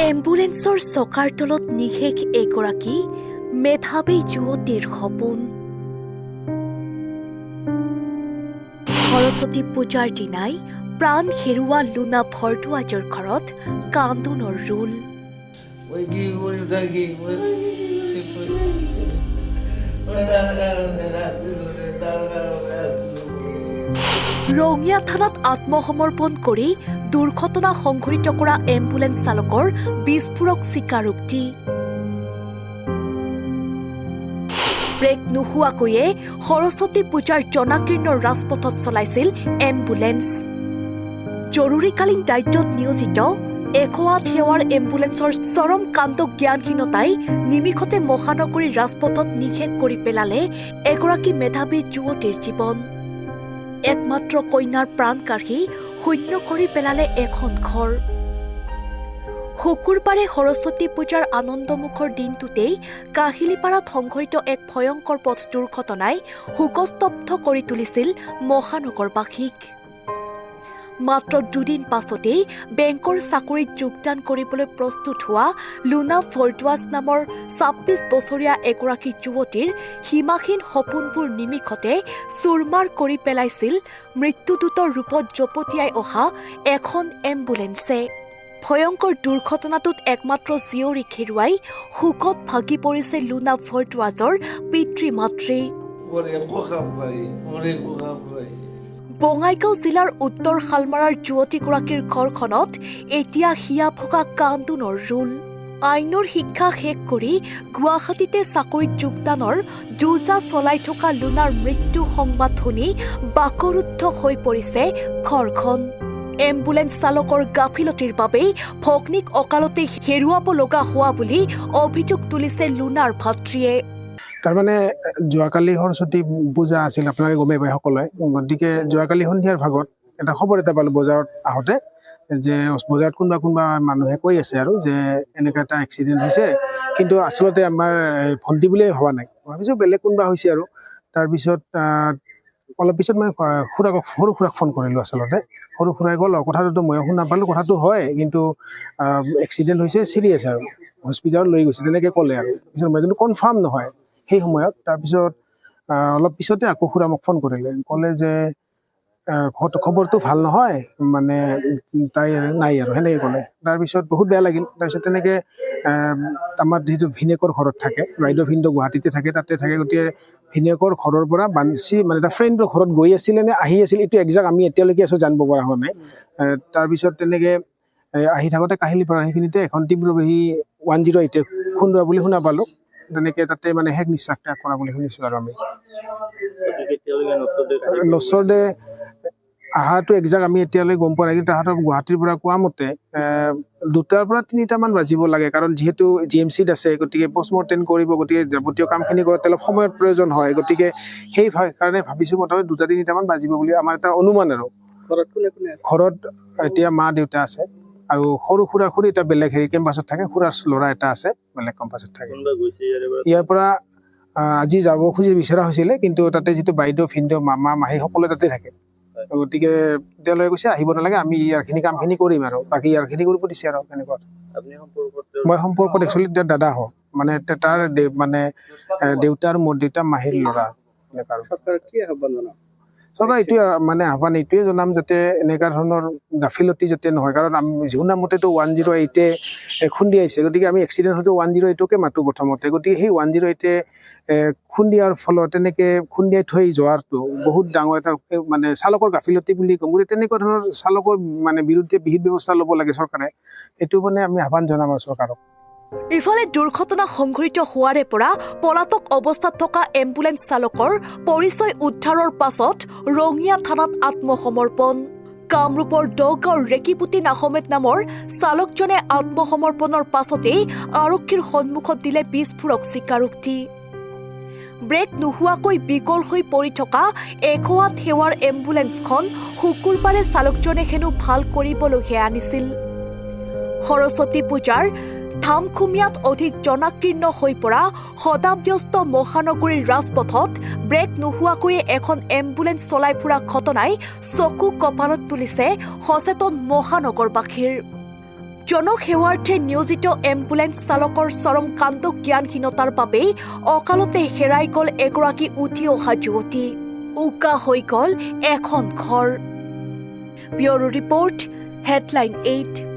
এম্বুলেন্সৰ চকাৰ তলত নিশেষ এগৰাকী মেধাৱী যুৱতীৰ সপোন। সৰস্বতী পূজাৰ দিনাই প্ৰাণ হেৰুওৱা লুনা ভৰদ্বাজৰ ঘৰত কান্দোনৰ ৰোল। ৰঙিয়া থানাত আত্মসমৰ্পণ কৰি দুৰ্ঘটনা সংঘটিত কৰা এম্বুলেন্স চালকৰ বিস্ফোৰক স্বীকাৰোক্তি। ব্ৰেক নোহোৱাকৈয়ে সৰস্বতী পূজাৰ জনাকীৰ্ণ ৰাজপথত চলাইছিল এম্বুলেন্স। জৰুৰীকালীন দায়িত্বত নিয়োজিত 108 সেৱাৰ এম্বুলেন্সৰ চৰম কাণ্ড জ্ঞানহীনতাই নিমিষতে মহানগৰী ৰাজপথত নিশেষ কৰি পেলালে এগৰাকী মেধাৱী যুৱতীৰ জীৱন। একমাত্ৰ কন্যাৰ প্ৰাণ কাঢ়ি শূন্য কৰি পেলালে এখন ঘৰ। শুকুৰবাৰে সৰস্বতী পূজাৰ আনন্দমুখৰ দিনটোতেই কাহিলীপাৰাত সংঘটিত এক ভয়ংকৰ পথ দুৰ্ঘটনাই শোকস্তব্ধ কৰি তুলিছিল মহানগৰবাসীক। মাত্ৰ দুদিন পাছতেই বেংকৰ চাকৰিত যোগদান কৰিবলৈ প্ৰস্তুত হোৱা লুনা ভৰদ্বাজ নামৰ 26 বছৰীয়া এগৰাকী যুৱতীৰ সীমাহীন সপোনবোৰ নিমিষতে চুৰমাৰ কৰি পেলাইছিল মৃত্যুদূতৰ ৰূপত জপতিয়াই অহা এখন এম্বুলেন্সে। ভয়ংকৰ দুৰ্ঘটনাটোত একমাত্ৰ জীয়ৰীক হেৰুৱাই শোকত ভাগি পৰিছে লুনা ভৰদ্বাজৰ পিতৃ মাতৃ। বঙাইগাঁও জিলাৰ উত্তৰ শালমাৰাৰ যুৱতীগৰাকীৰ ঘৰখনত এতিয়া হিয়া ভগা কান্দোনৰ ৰোল। আইনৰ শিক্ষা শেষ কৰি গুৱাহাটীতে চাকৰিত যোগদানৰ যোজা চলাই থকা লুনাৰ মৃত্যু সংবাদ শুনি বাকৰুদ্ধ হৈ পৰিছে ঘৰখন। এম্বুলেন্স চালকৰ গাফিলতিৰ বাবেই ভগ্নীক অকালতে হেৰুৱাব লগা হোৱা বুলি অভিযোগ তুলিছে লুনাৰ ভাতৃয়ে। তাৰমানে যোৱাকালি সৰস্বতী পূজা আছিল, আপোনালোকে গমেই পায় সকলোৱে। গতিকে যোৱাকালি সন্ধিয়াৰ ভাগত এটা খবৰ এটা পালোঁ বজাৰত আহোঁতে, যে বজাৰত কোনোবা মানুহে কৈ আছে আৰু যে এনেকুৱা এটা এক্সিডেণ্ট হৈছে, কিন্তু আচলতে আমাৰ ভণ্টি বুলিয়ে ভবা নাই, ভাবিছোঁ বেলেগ কোনোবা হৈছে আৰু। তাৰপিছত অলপ পিছত মই সৰু খুৰাক ফোন কৰিলোঁ। আচলতে সৰু খুৰাই ক'ল, কথাটোতো ময়ো শুনা পালোঁ, কথাটো হয়, কিন্তু এক্সিডেণ্ট হৈছে, চিৰিয়াছ আৰু হস্পিটেলত লৈ গৈছে তেনেকৈ ক'লে আৰু। পিছত মই কিন্তু কনফাৰ্ম নহয় সেই সময়ত। তাৰপিছত অলপ পিছতে আকৌ খুৰা মোক ফোন কৰিলে, ক'লে যে খবৰটো ভাল নহয়, মানে তাই নাই আৰু সেনেকৈ ক'লে। তাৰপিছত বহুত বেয়া লাগিল। তাৰপিছত তেনেকৈ আমাৰ যিহেতু ভিনেকৰ ঘৰত থাকে, বাইদেউ ভিনদেউ গুৱাহাটীতে থাকে, তাতে থাকে। গতিকে ভিনেকৰ ঘৰৰ পৰা বাঞ্চি মানে এটা ফ্ৰেণ্ডৰ ঘৰত গৈ আছিলে নে আহি আছিল, এইটো একজাক্ট আমি এতিয়ালৈকে আছোঁ জানিব পৰা হোৱা নাই। তাৰপিছত তেনেকৈ আহি থাকোঁতে কাহিলীপাৰা সেইখিনিতে এখন তীব্ৰবেহী 108 খুন্দোৱা বুলি শুনা পালোঁ। তেনেকৈ তাতে মানে শেষ নিশ্বাস ত্যাগ কৰা বুলি শুনিছোঁ আৰু আমি। নচৰদে আহাৰটো একজাক্ট আমি এতিয়ালৈ গম পোৱা নাই, কিন্তু তাহাঁতক গুৱাহাটীৰ পৰা কোৱা মতে 2টাৰ পৰা 3টামান বাজিব লাগে, কাৰণ যিহেতু GMCত আছে, গতিকে পষ্টমৰ্টেম কৰিব, গতিকে যাৱতীয় কামখিনি কৰোঁতে অলপ সময়ৰ প্ৰয়োজন হয়। গতিকে সেই কাৰণে ভাবিছোঁ মোটামুটি 2-3টামান বাজিব বুলি আমাৰ এটা অনুমান আৰু। ঘৰত এতিয়া মা দেউতা আছে আৰু সৰু খুৰী এটা বেলেগ কেম্পাছত থাকে, খুৰাৰ ল'ৰা এটা আছে বেলেগ কেম্পাছত থাকে। ইয়াৰ পৰা আজি যাব খুজি বিচৰা হৈছিলে, কিন্তু তাতে যিটো বাইদেউ ভিনদেউ মামা মাহী সকলোৱে তাতে থাকে। গতিকে তেওঁলোকে কৈছে আহিব নালাগে, আমি ইয়াৰখিনি কামখিনি কৰিম আৰু বাকী ইয়াৰখিনি কৰিব দিছে আৰু তেনেকুৱা। মই সম্পৰ্কত একচুৱেলি তেওঁৰ দাদা হওঁ, মানে তাৰ মানে দেউতা আৰু মোৰ দেউতা মাহীৰ ল'ৰা। চৰকাৰ এইটোৱে মানে আহ্বান এইটোৱে জনাম, যাতে এনেকুৱা ধৰণৰ গাফিলতি যাতে নহয়। কাৰণ আমি শুনা মতেতো 108 খুন্দিয়াইছে, গতিকে আমি এক্সিডেণ্ট হয়তো 108কে মাতোঁ প্ৰথমতে। গতিকে সেই 108 খুন্দিয়াৰ ফলত তেনেকৈ খুন্দিয়াই থৈ যোৱাটো বহুত ডাঙৰ এটা মানে চালকৰ গাফিলতি বুলি ক'ম। গতিকে তেনেকুৱা ধৰণৰ চালকৰ মানে বিৰুদ্ধে বিহিত ব্যৱস্থা ল'ব লাগে চৰকাৰে, সেইটো মানে আমি আহ্বান জনাম আৰু চৰকাৰক। ইফালে দুৰ্ঘটনা সংঘটিত হোৱাৰে পৰা পলাতক অৱস্থাত থকা এম্বুলেন্স চালকৰ পৰিচয় উদ্ধাৰৰ পাছত ৰঙিয়া থানাত আত্মসমৰ্পণ। কামৰূপৰ দগাঁৱৰ ৰেকিপুতিন আহমেদ নামৰ চালকজনে আত্মসমৰ্পণৰ পাছতেই আৰক্ষীৰ সন্মুখত দিলে বিস্ফোৰক স্বীকাৰোক্তি। ব্ৰেক নোহোৱাকৈ বিকল হৈ পৰি থকা 108 সেৱাৰ এম্বুলেন্সখন শুকুৰবাৰে চালকজনে হেনো ভাল কৰিবলৈহে আনিছিল। সৰস্বতী পূজাৰ ধামখুমীয়াত অধিক জনাকীৰ্ণ হৈ পৰা সদাব্যস্ত মহানগৰীৰ ৰাজপথত ব্ৰেক নোহোৱাকৈয়ে এখন এম্বুলেন্স চলাই ফুৰা ঘটনাই চকু কপালত তুলিছে সচেতন মহানগৰবাসীৰ। জনসেৱাৰ্থে নিয়োজিত এম্বুলেন্স চালকৰ চৰম কাণ্ড জ্ঞানহীনতাৰ বাবেই অকালতে হেৰাই গ'ল এগৰাকী উঠি অহা যুৱতী উকা হৈ গ'ল এখন ঘৰ ব্যুৰো ৰিপৰ্ট হেডলাইন 8